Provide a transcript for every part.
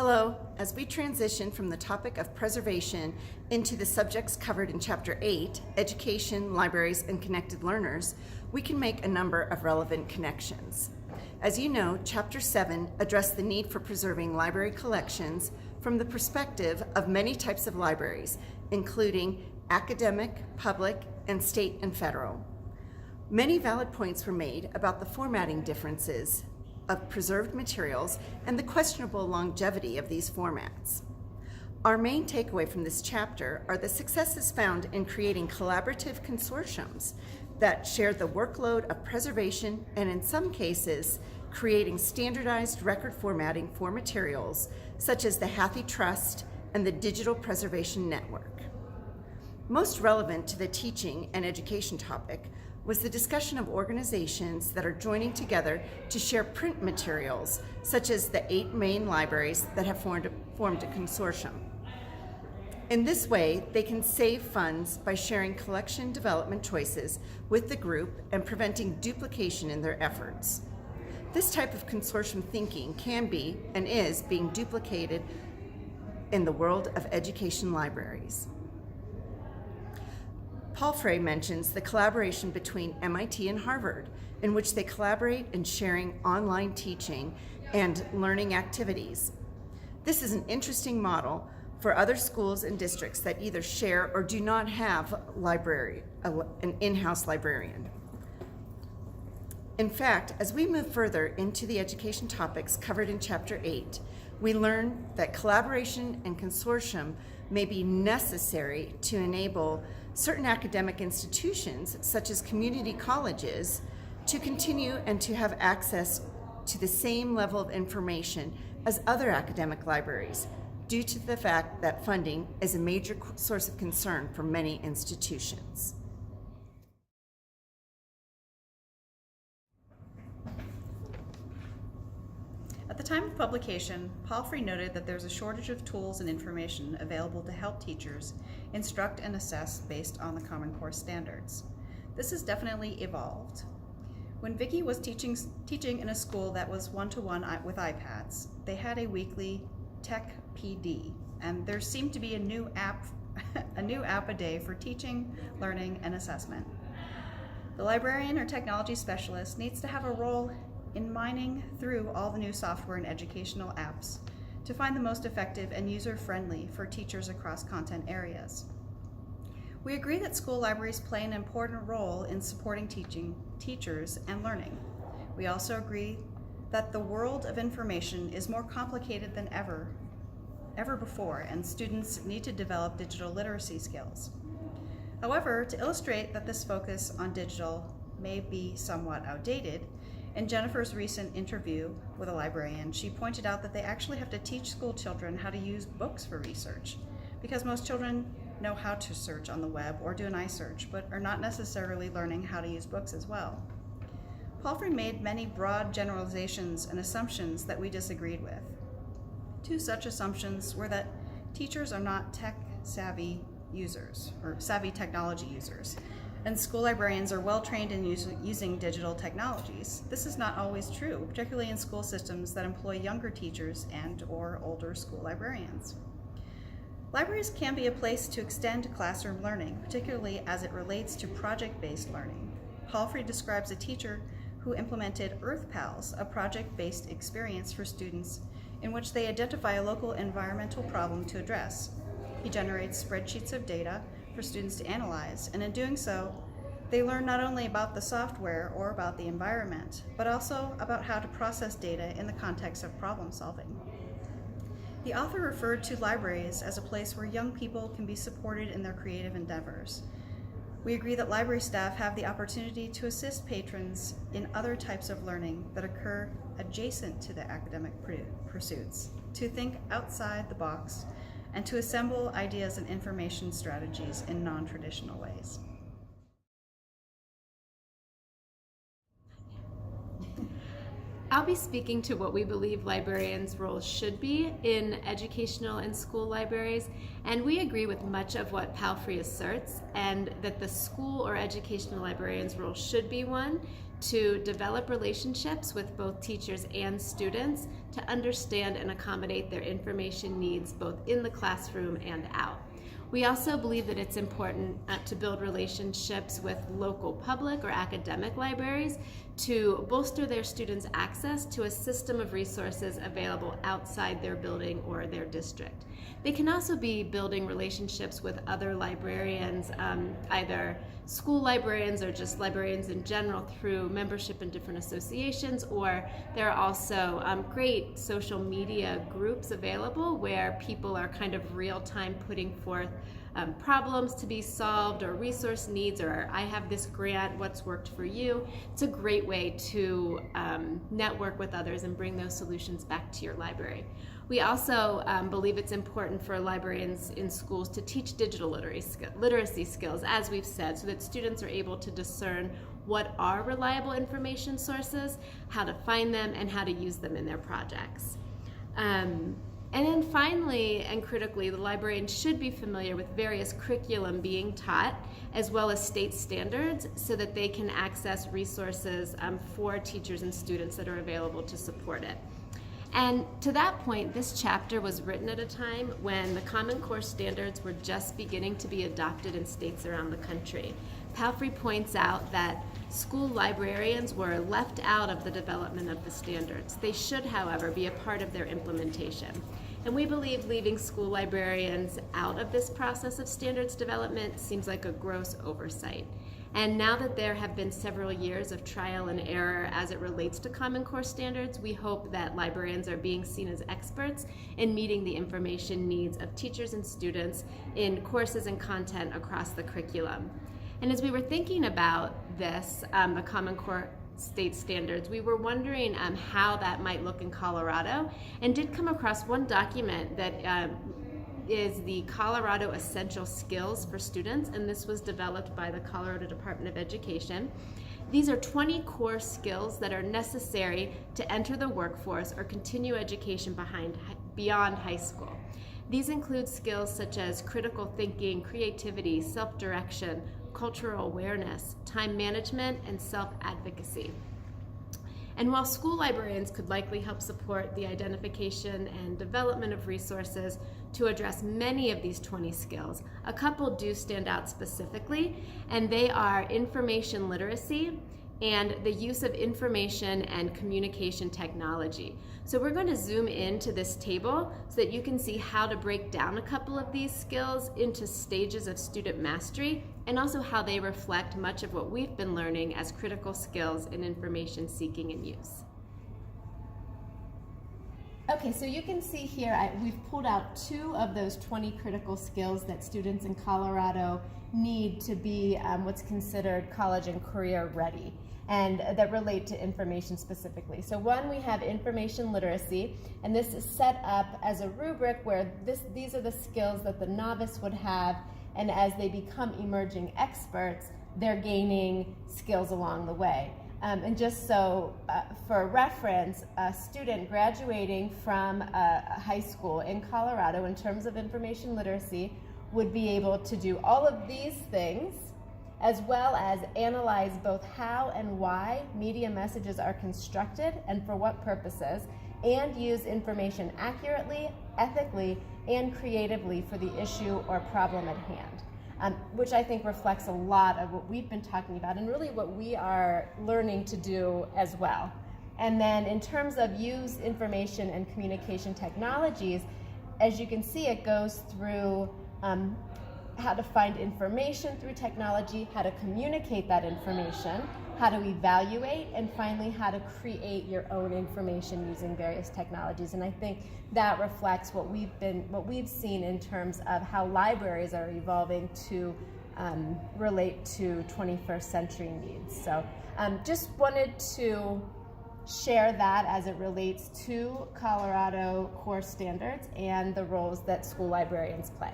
Hello. As we transition from the topic of preservation into the subjects covered in Chapter 8, Education, Libraries, and Connected Learners, we can make a number of relevant connections. As you know, Chapter 7 addressed the need for preserving library collections from the perspective of many types of libraries, including academic, public, and state and federal. Many valid points were made about the formatting differences of preserved materials and the questionable longevity of these formats. Our main takeaway from this chapter are the successes found in creating collaborative consortiums that share the workload of preservation and, in some cases, creating standardized record formatting for materials such as the Hathi Trust and the Digital Preservation Network. Most relevant to the teaching and education topic was the discussion of organizations that are joining together to share print materials, such as the 8 main libraries that have formed a consortium. In this way, they can save funds by sharing collection development choices with the group and preventing duplication in their efforts. This type of consortium thinking can be and is being duplicated in the world of education libraries. Palfrey mentions the collaboration between MIT and Harvard, in which they collaborate in sharing online teaching and learning activities. This is an interesting model for other schools and districts that either share or do not have an in-house librarian. In fact, as we move further into the education topics covered in Chapter 8, we learn that collaboration and consortium may be necessary to enable certain academic institutions, such as community colleges, to continue and to have access to the same level of information as other academic libraries, due to the fact that funding is a major source of concern for many institutions. At the time of publication, Palfrey noted that there's a shortage of tools and information available to help teachers instruct and assess based on the Common Core standards. This has definitely evolved. When Vicky was teaching in a school that was one-to-one with iPads, they had a weekly Tech PD, and there seemed to be a new app a day for teaching, learning, and assessment. The librarian or technology specialist needs to have a role in mining through all the new software and educational apps to find the most effective and user-friendly for teachers across content areas. We agree that school libraries play an important role in supporting teachers and learning. We also agree that the world of information is more complicated than ever before, and students need to develop digital literacy skills. However, to illustrate that this focus on digital may be somewhat outdated, in Jennifer's recent interview with a librarian, she pointed out that they actually have to teach school children how to use books for research, because most children know how to search on the web or do an iSearch, but are not necessarily learning how to use books as well. Palfrey made many broad generalizations and assumptions that we disagreed with. 2 such assumptions were that teachers are not tech-savvy users, or savvy technology users, and school librarians are well trained in using digital technologies. This is not always true, particularly in school systems that employ younger teachers and/or older school librarians. Libraries can be a place to extend classroom learning, particularly as it relates to project-based learning. Palfrey describes a teacher who implemented Earth Pals, a project-based experience for students in which they identify a local environmental problem to address. He generates spreadsheets of data for students to analyze, and in doing so, they learn not only about the software or about the environment, but also about how to process data in the context of problem solving. The author referred to libraries as a place where young people can be supported in their creative endeavors. We agree that library staff have the opportunity to assist patrons in other types of learning that occur adjacent to the academic pursuits, to think outside the box, and to assemble ideas and information strategies in non-traditional ways. I'll be speaking to what we believe librarians' roles should be in educational and school libraries, and we agree with much of what Palfrey asserts, and that the school or educational librarian's role should be one to develop relationships with both teachers and students to understand and accommodate their information needs both in the classroom and out. We also believe that it's important to build relationships with local public or academic libraries to bolster their students' access to a system of resources available outside their building or their district. They can also be building relationships with other librarians, either school librarians or just librarians in general through membership in different associations, or there are also great social media groups available where people are kind of real-time putting forth problems to be solved or resource needs, or I have this grant, what's worked for you. It's a great way to network with others and bring those solutions back to your library. We also believe it's important for librarians in schools to teach digital literacy skills, as we've said, so that students are able to discern what are reliable information sources, how to find them, and how to use them in their projects. And then finally and critically, the librarian should be familiar with various curriculum being taught, as well as state standards, so that they can access resources for teachers and students that are available to support it. And to that point, this chapter was written at a time when the Common Core standards were just beginning to be adopted in states around the country. Palfrey points out that school librarians were left out of the development of the standards. They should, however, be a part of their implementation. And we believe leaving school librarians out of this process of standards development seems like a gross oversight. And now that there have been several years of trial and error as it relates to Common Core standards, we hope that librarians are being seen as experts in meeting the information needs of teachers and students in courses and content across the curriculum. And as we were thinking about this, the Common Core state standards, we were wondering how that might look in Colorado, and did come across one document that is the Colorado Essential Skills for Students, and this was developed by the Colorado Department of Education. These are 20 core skills that are necessary to enter the workforce or continue education beyond high school. These include skills such as critical thinking, creativity, self-direction, cultural awareness, time management, and self-advocacy. And while school librarians could likely help support the identification and development of resources to address many of these 20 skills, a couple do stand out specifically, and they are information literacy and the use of information and communication technology. So we're going to zoom into this table so that you can see how to break down a couple of these skills into stages of student mastery, and also how they reflect much of what we've been learning as critical skills in information seeking and use. Okay, so you can see here we've pulled out 2 of those 20 critical skills that students in Colorado need to be what's considered college and career ready, and that relate to information specifically. So one, we have information literacy, and this is set up as a rubric where these are the skills that the novice would have, and as they become emerging experts, they're gaining skills along the way. And just so for reference, a student graduating from high school in Colorado in terms of information literacy would be able to do all of these things, as well as analyze both how and why media messages are constructed and for what purposes, and use information accurately, ethically, and creatively for the issue or problem at hand. Which I think reflects a lot of what we've been talking about, and really what we are learning to do as well. And then in terms of use information and communication technologies, as you can see, it goes through how to find information through technology, how to communicate that information, how to evaluate, and finally how to create your own information using various technologies. And I think that reflects what we've seen in terms of how libraries are evolving to relate to 21st century needs. So just wanted to share that as it relates to Colorado core standards and the roles that school librarians play.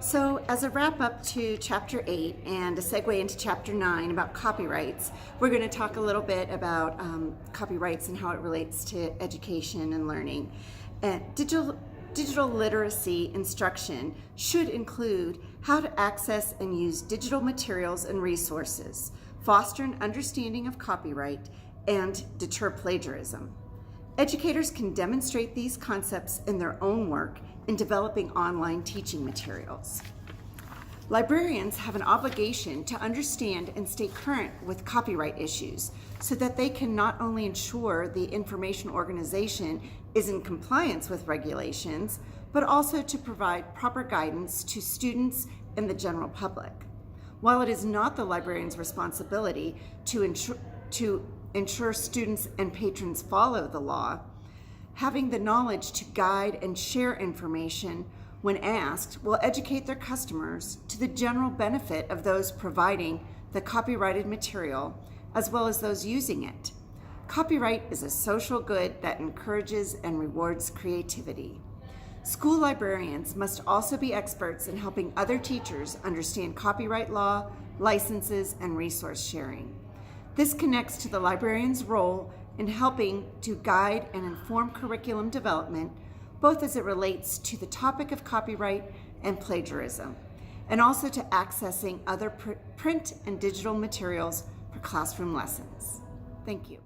So, as a wrap up to Chapter 8 and a segue into Chapter 9 about copyrights, we're going to talk a little bit about copyrights and how it relates to education and learning. Digital literacy instruction should include how to access and use digital materials and resources, foster an understanding of copyright, and deter plagiarism. Educators can demonstrate these concepts in their own work in developing online teaching materials. Librarians have an obligation to understand and stay current with copyright issues so that they can not only ensure the information organization is in compliance with regulations, but also to provide proper guidance to students and the general public. While it is not the librarian's responsibility to ensure students and patrons follow the law, having the knowledge to guide and share information when asked will educate their customers to the general benefit of those providing the copyrighted material as well as those using it. Copyright is a social good that encourages and rewards creativity. School librarians must also be experts in helping other teachers understand copyright law, licenses, and resource sharing. This connects to the librarian's role in helping to guide and inform curriculum development, both as it relates to the topic of copyright and plagiarism, and also to accessing other print and digital materials for classroom lessons. Thank you.